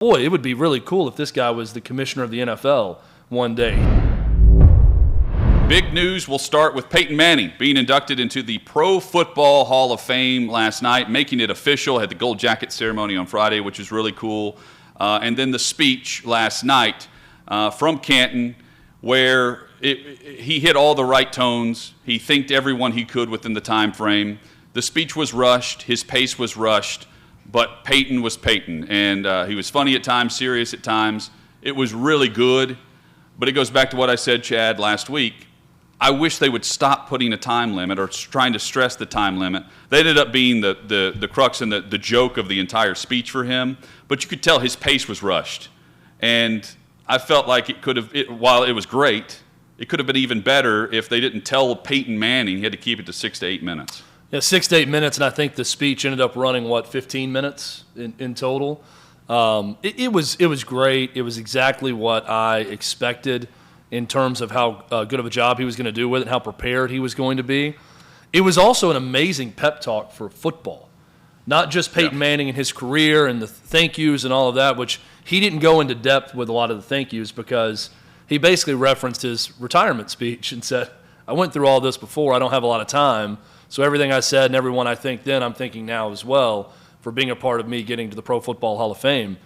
Boy, it would be really cool if this guy was the commissioner of the NFL one day. Big news will start with Peyton Manning being inducted into the Pro Football Hall of Fame last night, making it official. Had the gold jacket ceremony on Friday, which was really cool. And then the speech last night from Canton, where he hit all the right tones. He thanked everyone he could within the time frame. The speech was rushed. His pace was rushed. But Peyton was Peyton, and he was funny at times, serious at times. It was really good, but it goes back to what I said, Chad, last week. I wish they would stop putting a time limit or trying to stress the time limit. That ended up being the crux and the joke of the entire speech for him, but you could tell his pace was rushed. And I felt like it could have, while it was great, it could have been even better if they didn't tell Peyton Manning he had to keep it to 6 to 8 minutes. Yeah, 6 to 8 minutes, and I think the speech ended up running, 15 minutes in total. It was great. It was exactly what I expected in terms of how good of a job he was going to do with it and how prepared he was going to be. It was also an amazing pep talk for football, not just Peyton Manning and his career and the thank yous and all of that, which he didn't go into depth with a lot of the thank yous because he basically referenced his retirement speech and said, I went through all this before. I don't have a lot of time. So everything I said and everyone I think then, I'm thinking now as well for being a part of me getting to the Pro Football Hall of Fame.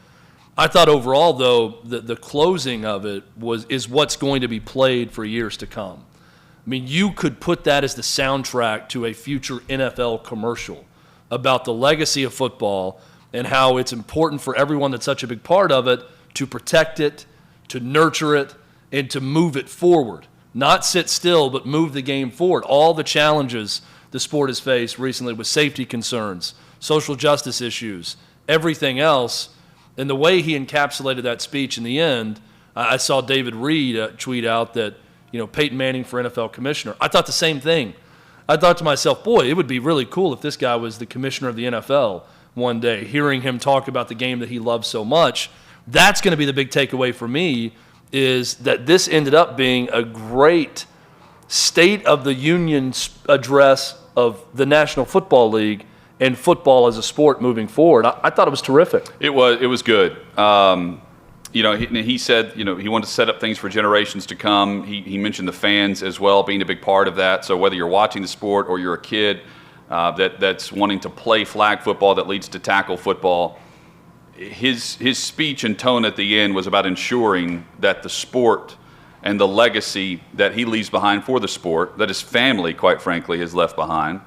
I thought overall, though, the closing of it is what's going to be played for years to come. I mean, you could put that as the soundtrack to a future NFL commercial about the legacy of football and how it's important for everyone that's such a big part of it to protect it, to nurture it, and to move it forward. Not sit still, but move the game forward. All the challenges the sport has faced recently with safety concerns, social justice issues, everything else. And the way he encapsulated that speech in the end, I saw David Reed tweet out that, Peyton Manning for NFL commissioner. I thought the same thing. I thought to myself, boy, it would be really cool if this guy was the commissioner of the NFL one day, hearing him talk about the game that he loves so much. That's going to be the big takeaway for me, is that this ended up being a great State of the Union address of the National Football League and football as a sport moving forward. I thought it was terrific. It was good. He said, he wanted to set up things for generations to come. He mentioned the fans as well being a big part of that. So whether you're watching the sport or you're a kid that's wanting to play flag football that leads to tackle football, his speech and tone at the end was about ensuring that the sport and the legacy that he leaves behind for the sport, that his family, quite frankly, has left behind,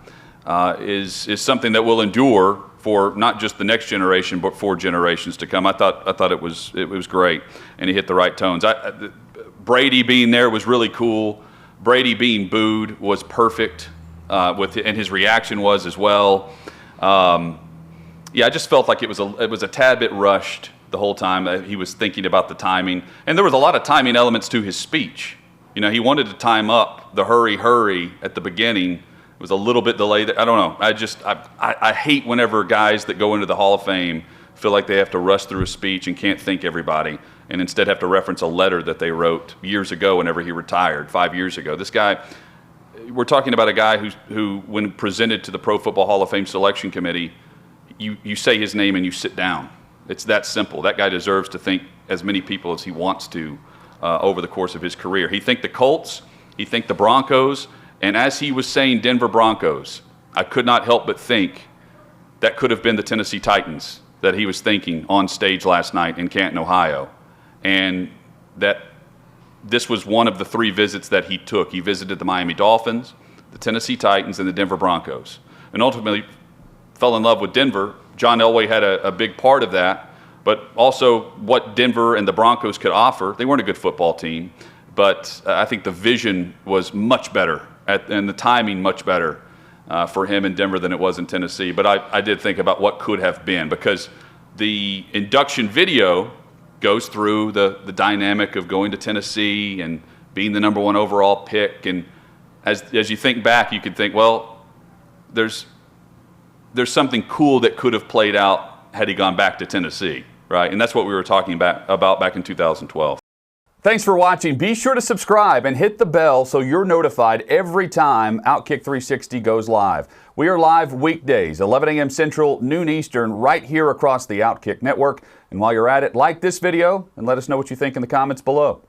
is something that will endure for not just the next generation, but for generations to come. I thought it was great, and he hit the right tones. Brady being there was really cool. Brady being booed was perfect, and his reaction was as well. I just felt like it was a tad bit rushed the whole time. He was thinking about the timing, and there was a lot of timing elements to his speech. He wanted to time up the hurry at the beginning. It was a little bit delayed. I don't know. I hate whenever guys that go into the Hall of Fame feel like they have to rush through a speech and can't thank everybody, and instead have to reference a letter that they wrote years ago whenever he retired, 5 years ago. This guy, we're talking about a guy who when presented to the Pro Football Hall of Fame Selection Committee, you say his name and you sit down. It's that simple. That guy deserves to thank as many people as he wants to over the course of his career. He thanked the Colts, he thanked the Broncos, and as he was saying Denver Broncos, I could not help but think that could have been the Tennessee Titans that he was thanking on stage last night in Canton, Ohio. And that this was one of the 3 visits that he took. He visited the Miami Dolphins, the Tennessee Titans, and the Denver Broncos. And ultimately fell in love with Denver. John Elway had a big part of that, but also what Denver and the Broncos could offer. They weren't a good football team, but I think the vision was much better and the timing much better for him in Denver than it was in Tennessee. But I did think about what could have been, because the induction video goes through the dynamic of going to Tennessee and being the number 1 overall pick. And as you think back, you could think, well, there's something cool that could have played out had he gone back to Tennessee, right? And that's what we were talking about back in 2012. Thanks for watching. Be sure to subscribe and hit the bell so you're notified every time Outkick 360 goes live. We are live weekdays, 11 a.m. Central, noon Eastern, right here across the Outkick network. And while you're at it, like this video and let us know what you think in the comments below.